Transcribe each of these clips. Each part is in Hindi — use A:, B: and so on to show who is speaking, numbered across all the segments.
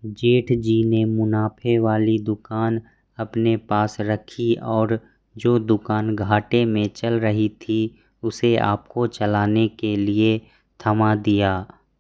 A: जेठ जी ने मुनाफे वाली दुकान अपने पास रखी और जो दुकान घाटे में चल रही थी उसे आपको चलाने के लिए थमा दिया।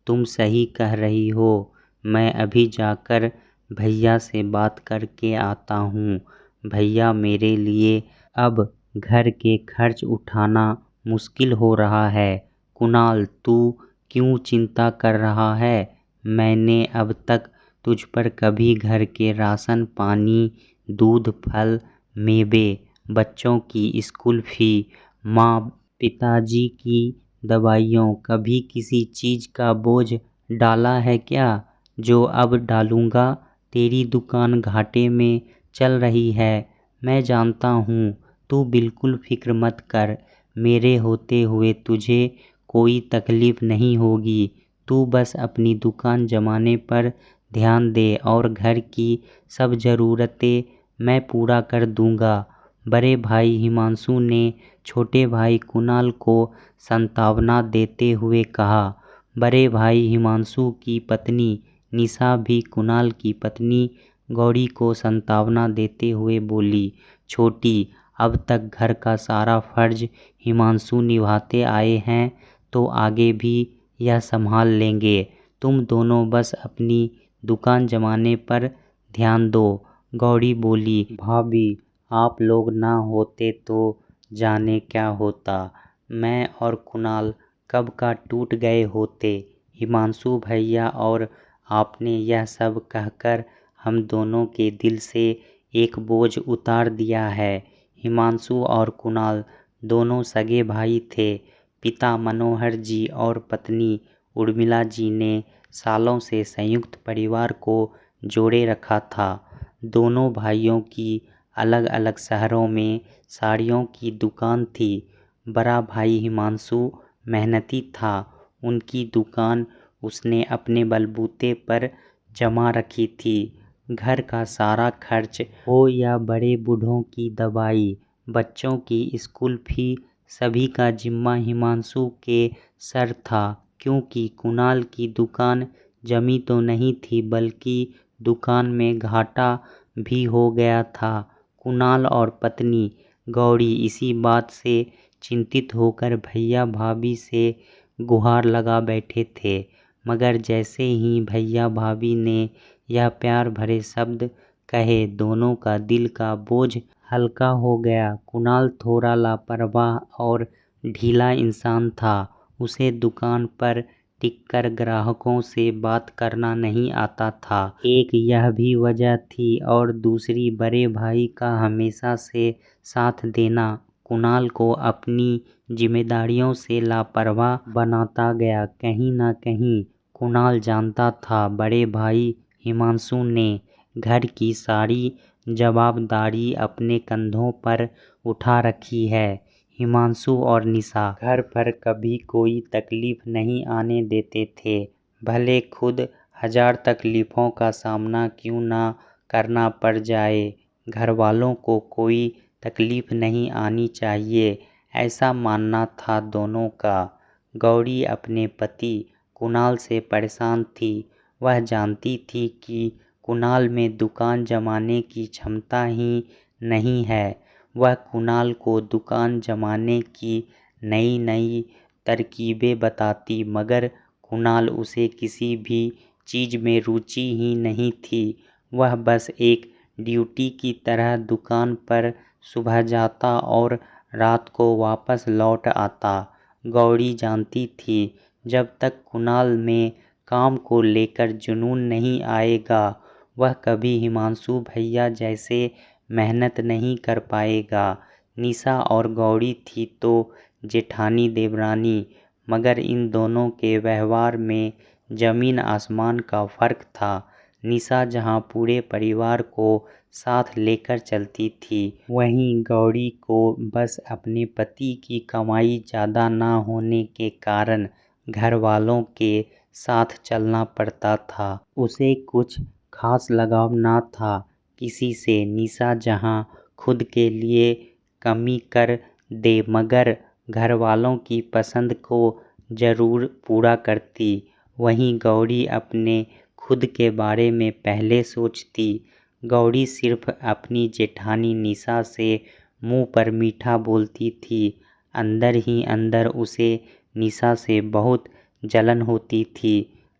A: तुम सही कह रही हो, मैं अभी जाकर भैया से बात करके आता हूँ। भैया, मेरे लिए अब घर के खर्च उठाना मुश्किल हो रहा है। कुणाल, तू क्यों चिंता कर रहा है? मैंने अब तक तुझ पर कभी घर के राशन पानी, दूध, फल, मेवे, बच्चों की स्कूल फी, माँ पिताजी की दवाइयों, कभी किसी चीज़ का बोझ डाला है क्या? जो अब डालूँगा। तेरी दुकान घाटे में चल रही है, मैं जानता हूँ। तू बिल्कुल फिक्र मत कर, मेरे होते हुए तुझे कोई तकलीफ़ नहीं होगी। तू बस अपनी दुकान जमाने पर ध्यान दे और घर की सब ज़रूरतें मैं पूरा कर दूँगा। बड़े भाई हिमांशु ने छोटे भाई कुणाल को सांत्वना देते हुए कहा। बड़े भाई हिमांशु की पत्नी निशा भी कुणाल की पत्नी गौरी को सांत्वना देते हुए बोली, छोटी, अब तक घर का सारा फर्ज हिमांशु निभाते आए हैं तो आगे भी यह संभाल लेंगे। तुम दोनों बस अपनी दुकान जमाने पर ध्यान दो। गौरी बोली, भाभी, आप लोग ना होते तो जाने क्या होता। मैं और कुणाल कब का टूट गए होते। हिमांशु भैया और आपने यह सब कहकर हम दोनों के दिल से एक बोझ उतार दिया है। हिमांशु और कुणाल दोनों सगे भाई थे। पिता मनोहर जी और पत्नी उर्मिला जी ने सालों से संयुक्त परिवार को जोड़े रखा था। दोनों भाइयों की अलग अलग शहरों में साड़ियों की दुकान थी। बड़ा भाई हिमांशु मेहनती था। उनकी दुकान उसने अपने बलबूते पर जमा रखी थी। घर का सारा खर्च हो या बड़े बूढ़ों की दवाई, बच्चों की स्कूल फी, सभी का जिम्मा हिमांशु के सर था। क्योंकि कुणाल की दुकान जमी तो नहीं थी बल्कि दुकान में घाटा भी हो गया था। कुणाल और पत्नी गौरी इसी बात से चिंतित होकर भैया भाभी से गुहार लगा बैठे थे। मगर जैसे ही भैया भाभी ने यह प्यार भरे शब्द कहे, दोनों का दिल का बोझ हल्का हो गया। कुणाल थोड़ा लापरवाह और ढीला इंसान था। उसे दुकान पर टिककर ग्राहकों से बात करना नहीं आता था। एक यह भी वजह थी और दूसरी बड़े भाई का हमेशा से साथ देना कुणाल को अपनी जिम्मेदारियों से लापरवाह बनाता गया। कहीं ना कहीं कुणाल जानता था बड़े भाई हिमांशु ने घर की सारी जवाबदारी अपने कंधों पर उठा रखी है। हिमांशु और निशा घर पर कभी कोई तकलीफ नहीं आने देते थे, भले खुद 1000 तकलीफों का सामना क्यों ना करना पड़ जाए। घर वालों को कोई तकलीफ नहीं आनी चाहिए, ऐसा मानना था दोनों का। गौरी अपने पति कुणाल से परेशान थी। वह जानती थी कि कुणाल में दुकान जमाने की क्षमता ही नहीं है। वह कुणाल को दुकान जमाने की नई नई तरकीबें बताती, मगर कुणाल उसे किसी भी चीज़ में रुचि ही नहीं थी। वह बस एक ड्यूटी की तरह दुकान पर सुबह जाता और रात को वापस लौट आता। गौरी जानती थी जब तक कुणाल में काम को लेकर जुनून नहीं आएगा वह कभी हिमांशु भैया जैसे मेहनत नहीं कर पाएगा। निशा और गौरी थी तो जेठानी देवरानी, मगर इन दोनों के व्यवहार में जमीन आसमान का फर्क था। निशा जहाँ पूरे परिवार को साथ लेकर चलती थी, वहीं गौरी को बस अपने पति की कमाई ज़्यादा ना होने के कारण घर वालों के साथ चलना पड़ता था। उसे कुछ खास लगाव ना था किसी से। निशा जहाँ खुद के लिए कमी कर दे मगर घर वालों की पसंद को ज़रूर पूरा करती, वहीं गौरी अपने खुद के बारे में पहले सोचती। गौरी सिर्फ अपनी जेठानी निशा से मुंह पर मीठा बोलती थी। अंदर ही अंदर उसे निशा से बहुत जलन होती थी।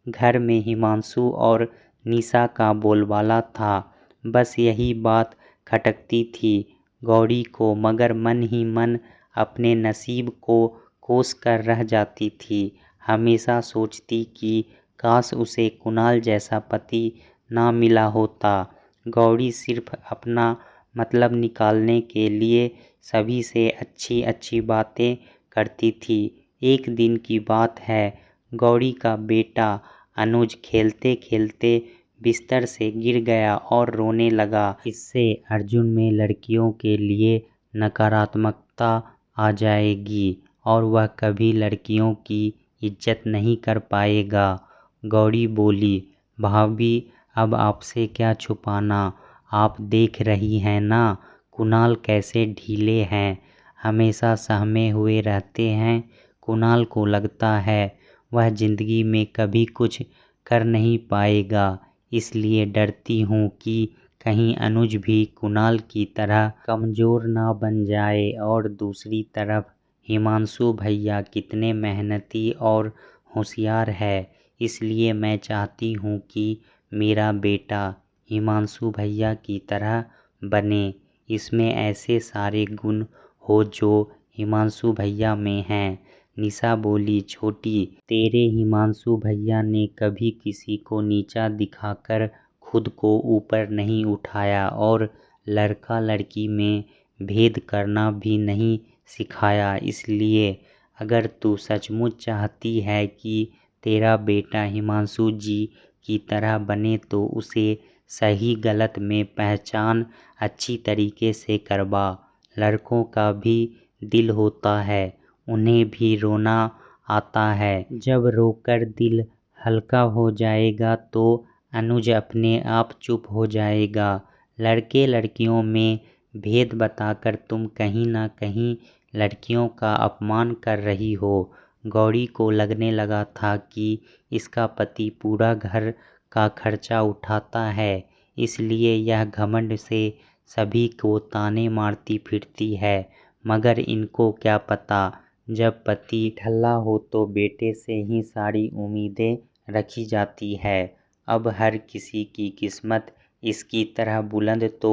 A: घर में हिमांशु और निशा का बोलबाला था, बस यही बात खटकती थी गौरी को, मगर मन ही मन अपने नसीब को कोस कर रह जाती थी। हमेशा सोचती कि काश उसे कुणाल जैसा पति ना मिला होता। गौरी सिर्फ अपना मतलब निकालने के लिए सभी से अच्छी अच्छी बातें करती थी। एक दिन की बात है, गौरी का बेटा अनुज खेलते खेलते बिस्तर से गिर गया और रोने लगा। इससे अर्जुन में लड़कियों के लिए नकारात्मकता आ जाएगी और वह कभी लड़कियों की इज्जत नहीं कर पाएगा। गौरी बोली, भाभी अब आपसे क्या छुपाना, आप देख रही हैं ना कुणाल कैसे ढीले हैं, हमेशा सहमे हुए रहते हैं। कुणाल को लगता है वह जिंदगी में कभी कुछ कर नहीं पाएगा, इसलिए डरती हूँ कि कहीं अनुज भी कुणाल की तरह कमज़ोर ना बन जाए। और दूसरी तरफ हिमांशु भैया कितने मेहनती और होशियार है, इसलिए मैं चाहती हूँ कि मेरा बेटा हिमांशु भैया की तरह बने, इसमें ऐसे सारे गुण हो जो हिमांशु भैया में हैं। निशा बोली, छोटी, तेरे हिमांशु भैया ने कभी किसी को नीचा दिखाकर खुद को ऊपर नहीं उठाया और लड़का लड़की में भेद करना भी नहीं सिखाया। इसलिए अगर तू सचमुच चाहती है कि तेरा बेटा हिमांशु जी की तरह बने तो उसे सही गलत में पहचान अच्छी तरीके से करवा। लड़कों का भी दिल होता है, उन्हें भी रोना आता है। जब रोकर दिल हल्का हो जाएगा तो अनुज अपने आप चुप हो जाएगा। लड़के लड़कियों में भेद बताकर तुम कहीं ना कहीं लड़कियों का अपमान कर रही हो। गौरी को लगने लगा था कि इसका पति पूरा घर का खर्चा उठाता है, इसलिए यह घमंड से सभी को ताने मारती फिरती है। मगर इनको क्या पता, जब पति ठल्ला हो तो बेटे से ही सारी उम्मीदें रखी जाती है। अब हर किसी की किस्मत इसकी तरह बुलंद तो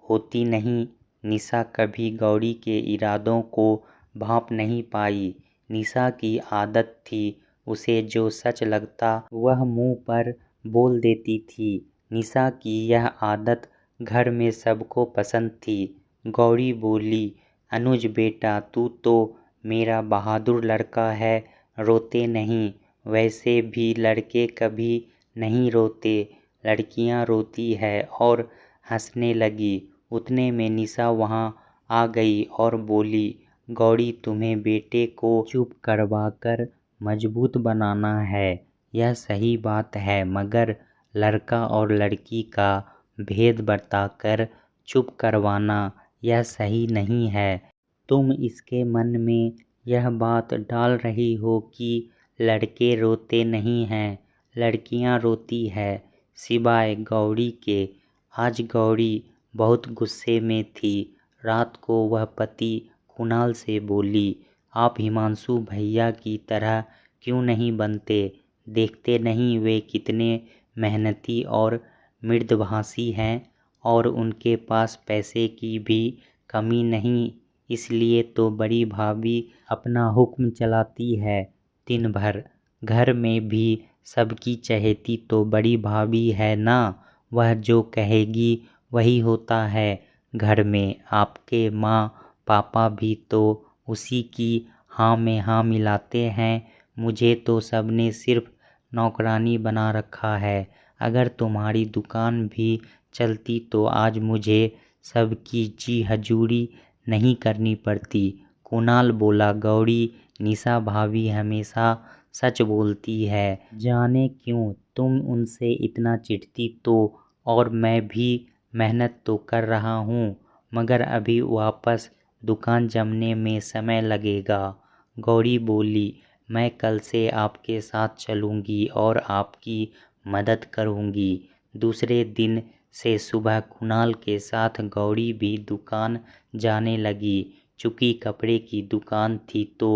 A: होती नहीं। निशा कभी गौरी के इरादों को भांप नहीं पाई। निशा की आदत थी, उसे जो सच लगता वह मुंह पर बोल देती थी। निशा की यह आदत घर में सबको पसंद थी। गौरी बोली, अनुज बेटा तू तो मेरा बहादुर लड़का है, रोते नहीं। वैसे भी लड़के कभी नहीं रोते, लड़कियां रोती है। और हंसने लगी। उतने में निशा वहां आ गई और बोली, गौरी तुम्हें बेटे को चुप करवाकर मजबूत बनाना है, यह सही बात है, मगर लड़का और लड़की का भेद बताकर चुप करवाना यह सही नहीं है। तुम इसके मन में यह बात डाल रही हो कि लड़के रोते नहीं हैं, लड़कियां रोती है, सिवाय गौरी के। आज गौरी बहुत गुस्से में थी। रात को वह पति कुणाल से बोली, आप हिमांशु भैया की तरह क्यों नहीं बनते, देखते नहीं वे कितने मेहनती और मृदुभाषी हैं, और उनके पास पैसे की भी कमी नहीं, इसलिए तो बड़ी भाभी अपना हुक्म चलाती है दिन भर। घर में भी सबकी चहेती तो बड़ी भाभी है ना, वह जो कहेगी वही होता है घर में। आपके माँ पापा भी तो उसी की हाँ में हाँ मिलाते हैं। मुझे तो सबने सिर्फ नौकरानी बना रखा है। अगर तुम्हारी दुकान भी चलती तो आज मुझे सबकी जी हजूरी नहीं करनी पड़ती। कुणाल बोला, गौरी निशा भाभी हमेशा सच बोलती है, जाने क्यों तुम उनसे इतना चिढ़ती तो। और मैं भी मेहनत तो कर रहा हूँ, मगर अभी वापस दुकान जमने में समय लगेगा। गौरी बोली, मैं कल से आपके साथ चलूँगी और आपकी मदद करूँगी। दूसरे दिन से सुबह कुणाल के साथ गौरी भी दुकान जाने लगी। चूँकि कपड़े की दुकान थी तो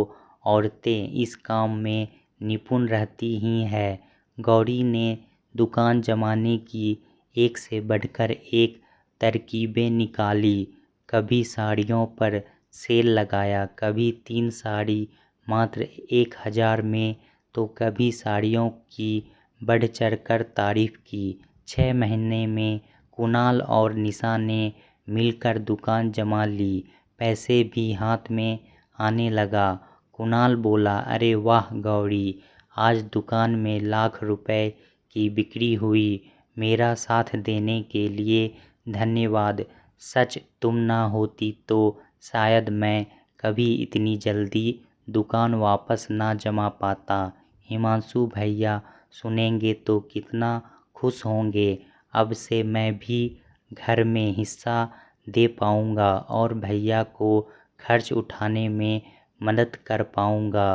A: औरतें इस काम में निपुण रहती ही हैं। गौरी ने दुकान जमाने की एक से बढ़कर एक तरकीबें निकाली। कभी साड़ियों पर सेल लगाया, कभी 3 साड़ी मात्र 1000 में, तो कभी साड़ियों की बढ़ चढ़कर तारीफ की। 6 महीने में कुणाल और निशा ने मिलकर दुकान जमा ली। पैसे भी हाथ में आने लगा। कुणाल बोला, अरे वाह गौरी, आज दुकान में लाख रुपए की बिक्री हुई। मेरा साथ देने के लिए धन्यवाद। सच तुम ना होती तो शायद मैं कभी इतनी जल्दी दुकान वापस ना जमा पाता। हिमांशु भैया सुनेंगे तो कितना खुश होंगे। अब से मैं भी घर में हिस्सा दे पाऊँगा और भैया को खर्च उठाने में मदद कर पाऊँगा।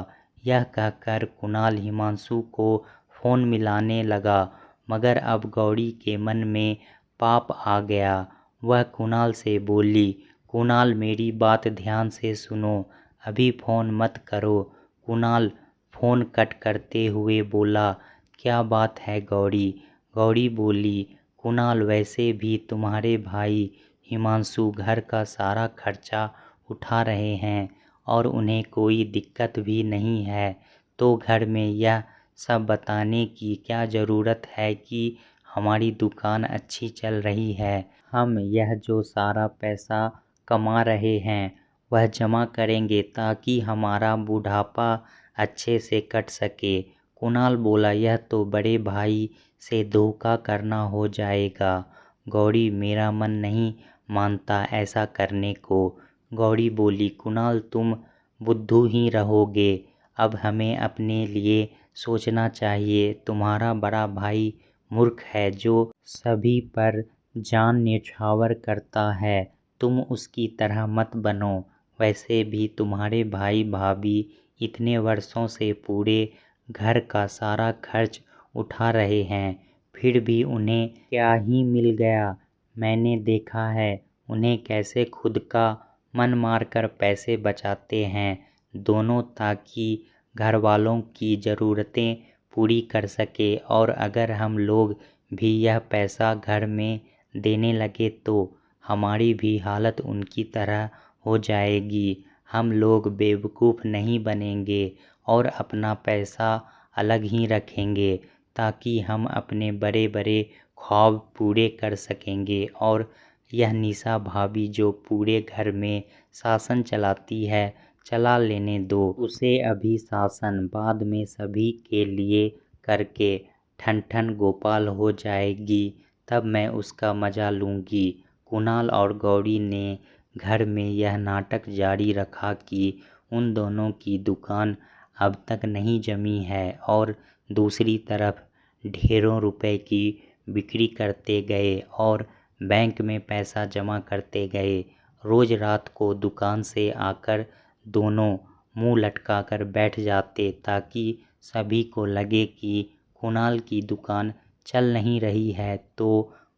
A: यह कहकर कुणाल हिमांशु को फ़ोन मिलाने लगा, मगर अब गौरी के मन में पाप आ गया। वह कुणाल से बोली, कुणाल मेरी बात ध्यान से सुनो, अभी फ़ोन मत करो। कुणाल फ़ोन कट करते हुए बोला, क्या बात है गौरी? गौरी बोली, कुणाल वैसे भी तुम्हारे भाई हिमांशु घर का सारा खर्चा उठा रहे हैं और उन्हें कोई दिक्कत भी नहीं है, तो घर में यह सब बताने की क्या ज़रूरत है कि हमारी दुकान अच्छी चल रही है। हम यह जो सारा पैसा कमा रहे हैं वह जमा करेंगे ताकि हमारा बुढ़ापा अच्छे से कट सके। कुणाल बोला, यह तो बड़े भाई से धोखा करना हो जाएगा। गौरी, मेरा मन नहीं मानता ऐसा करने को। गौरी बोली, कुणाल तुम बुद्धू ही रहोगे। अब हमें अपने लिए सोचना चाहिए। तुम्हारा बड़ा भाई मूर्ख है जो सभी पर जान न्यौछावर करता है। तुम उसकी तरह मत बनो। वैसे भी तुम्हारे भाई भाभी इतने वर्षों से पूरे घर का सारा खर्च उठा रहे हैं, फिर भी उन्हें क्या ही मिल गया। मैंने देखा है उन्हें कैसे खुद का मन मारकर पैसे बचाते हैं दोनों, ताकि घर वालों की ज़रूरतें पूरी कर सके। और अगर हम लोग भी यह पैसा घर में देने लगे तो हमारी भी हालत उनकी तरह हो जाएगी। हम लोग बेवकूफ़ नहीं बनेंगे और अपना पैसा अलग ही रखेंगे ताकि हम अपने बड़े बड़े ख्वाब पूरे कर सकेंगे। और यह निशा भाभी जो पूरे घर में शासन चलाती है, चला लेने दो उसे अभी शासन, बाद में सभी के लिए करके ठन ठन गोपाल हो जाएगी, तब मैं उसका मज़ा लूँगी। कुणाल और गौरी ने घर में यह नाटक जारी रखा कि उन दोनों की दुकान अब तक नहीं जमी है और दूसरी तरफ ढेरों रुपए की बिक्री करते गए और बैंक में पैसा जमा करते गए। रोज़ रात को दुकान से आकर दोनों मुंह लटकाकर बैठ जाते ताकि सभी को लगे कि कुणाल की दुकान चल नहीं रही है तो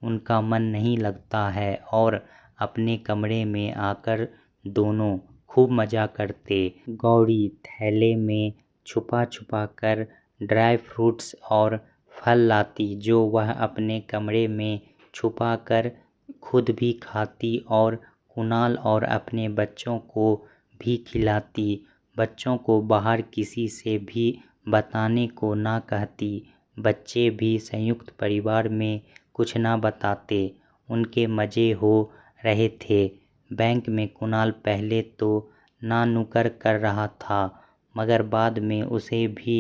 A: उनका मन नहीं लगता है, और अपने कमरे में आकर दोनों खूब मज़ा करते। गौरी थैले में छुपा छुपा कर ड्राई फ्रूट्स और फल लाती जो वह अपने कमरे में छुपा कर खुद भी खाती और कुणाल और अपने बच्चों को भी खिलाती। बच्चों को बाहर किसी से भी बताने को ना कहती। बच्चे भी संयुक्त परिवार में कुछ ना बताते। उनके मज़े हो रहे थे। बैंक में कुणाल पहले तो ना नुकर कर रहा था, मगर बाद में उसे भी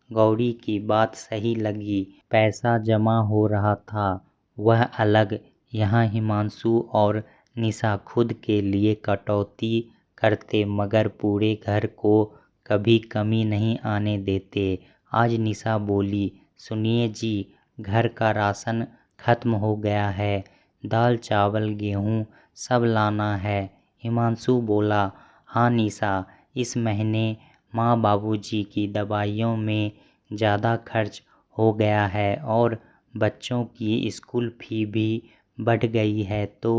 A: गौरी की बात सही लगी। पैसा जमा हो रहा था वह अलग, यहाँ हिमांशु और निशा खुद के लिए कटौती करते मगर पूरे घर को कभी कमी नहीं आने देते। आज निशा बोली, सुनिए जी, घर का राशन खत्म हो गया है, दाल चावल गेहूँ सब लाना है। हिमांशु बोला, हाँ निशा, इस महीने माँ बाबूजी की दवाइयों में ज़्यादा खर्च हो गया है और बच्चों की स्कूल फ़ी भी बढ़ गई है तो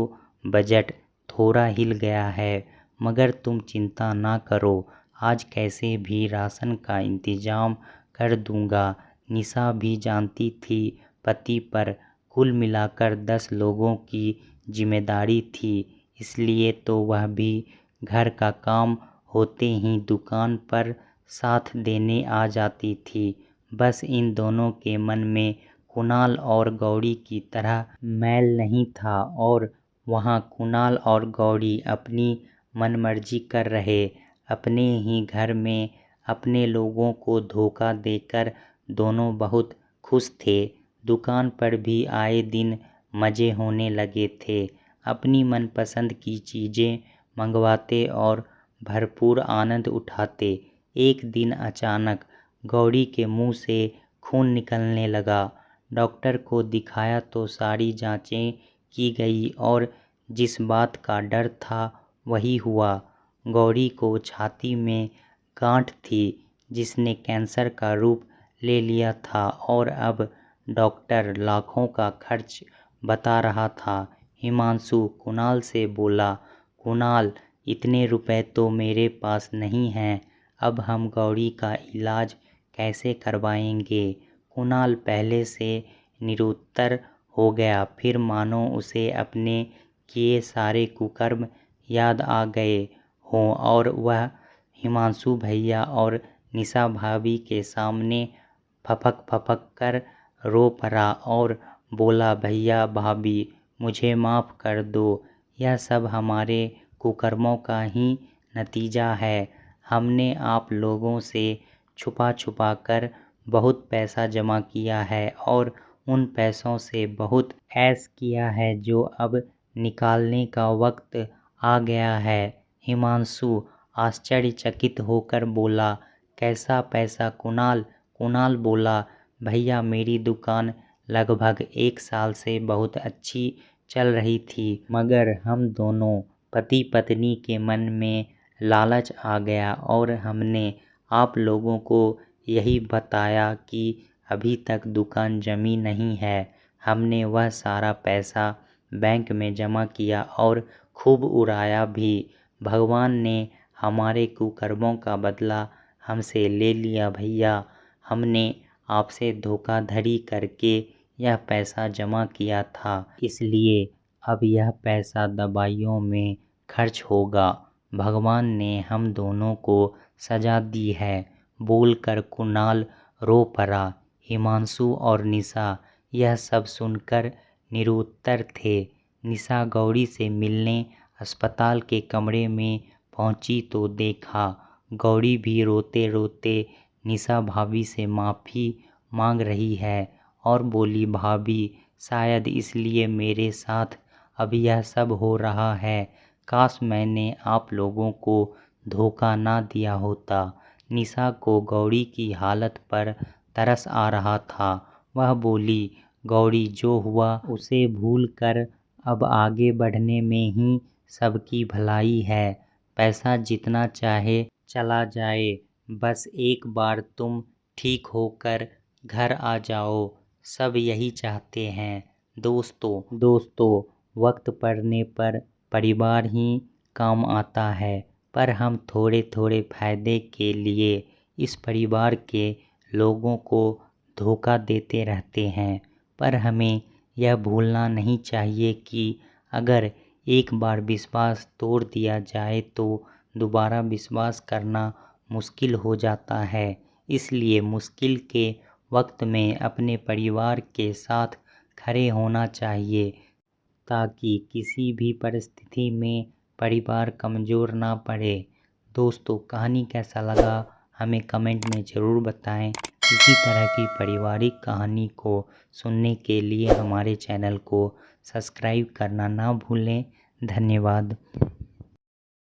A: बजट थोड़ा हिल गया है। मगर तुम चिंता ना करो, आज कैसे भी राशन का इंतज़ाम कर दूंगा। निशा भी जानती थी पति पर कुल मिलाकर 10 लोगों की जिम्मेदारी थी, इसलिए तो वह भी घर का काम होते ही दुकान पर साथ देने आ जाती थी। बस इन दोनों के मन में कुणाल और गौरी की तरह मैल नहीं था और वहाँ कुणाल और गौरी अपनी मनमर्जी कर रहे। अपने ही घर में अपने लोगों को धोखा देकर दोनों बहुत खुश थे। दुकान पर भी आए दिन मज़े होने लगे थे। अपनी मनपसंद की चीज़ें मंगवाते और भरपूर आनंद उठाते। एक दिन अचानक गौरी के मुंह से खून निकलने लगा। डॉक्टर को दिखाया तो सारी जांचें की गई और जिस बात का डर था वही हुआ। गौरी को छाती में गांठ थी जिसने कैंसर का रूप ले लिया था और अब डॉक्टर लाखों का खर्च बता रहा था। हिमांशु कुणाल से बोला, कुणाल, इतने रुपए तो मेरे पास नहीं हैं, अब हम गौरी का इलाज कैसे करवाएंगे। कुणाल पहले से निरुत्तर हो गया, फिर मानो उसे अपने किए सारे कुकर्म याद आ गए हों और वह हिमांशु भैया और निशा भाभी के सामने फपक फपक कर रो पड़ा और बोला, भैया भाभी, मुझे माफ़ कर दो, यह सब हमारे कुकर्मों का ही नतीजा है। हमने आप लोगों से छुपा छुपा कर बहुत पैसा जमा किया है और उन पैसों से बहुत ऐश किया है जो अब निकालने का वक्त आ गया है। हिमांशु आश्चर्यचकित होकर बोला, कैसा पैसा कुणाल? कुणाल बोला, भैया मेरी दुकान लगभग 1 साल से बहुत अच्छी चल रही थी, मगर हम दोनों पति पत्नी के मन में लालच आ गया और हमने आप लोगों को यही बताया कि अभी तक दुकान जमी नहीं है। हमने वह सारा पैसा बैंक में जमा किया और खूब उड़ाया भी। भगवान ने हमारे कुकर्मों का बदला हमसे ले लिया भैया। हमने आपसे धोखाधड़ी करके यह पैसा जमा किया था, इसलिए अब यह पैसा दवाइयों में खर्च होगा। भगवान ने हम दोनों को सजा दी है। बोलकर कुणाल रो पड़ा। हिमांशु और निशा यह सब सुनकर निरुत्तर थे। निशा गौरी से मिलने अस्पताल के कमरे में पहुंची तो देखा गौरी भी रोते रोते निशा भाभी से माफ़ी मांग रही है और बोली, भाभी, शायद इसलिए मेरे साथ अब यह सब हो रहा है। काश मैंने आप लोगों को धोखा ना दिया होता। निशा को गौरी की हालत पर तरस आ रहा था। वह बोली, गौरी, जो हुआ उसे भूल कर अब आगे बढ़ने में ही सबकी भलाई है। पैसा जितना चाहे चला जाए, बस एक बार तुम ठीक होकर घर आ जाओ, सब यही चाहते हैं। दोस्तों, वक्त पड़ने पर परिवार ही काम आता है, पर हम थोड़े थोड़े फायदे के लिए इस परिवार के लोगों को धोखा देते रहते हैं। पर हमें यह भूलना नहीं चाहिए कि अगर एक बार विश्वास तोड़ दिया जाए तो दोबारा विश्वास करना मुश्किल हो जाता है। इसलिए मुश्किल के वक्त में अपने परिवार के साथ खड़े होना चाहिए ताकि किसी भी परिस्थिति में परिवार कमज़ोर ना पड़े। दोस्तों, कहानी कैसा लगा हमें कमेंट में ज़रूर बताएं। इसी तरह की पारिवारिक कहानी को सुनने के लिए हमारे चैनल को सब्सक्राइब करना ना भूलें। धन्यवाद।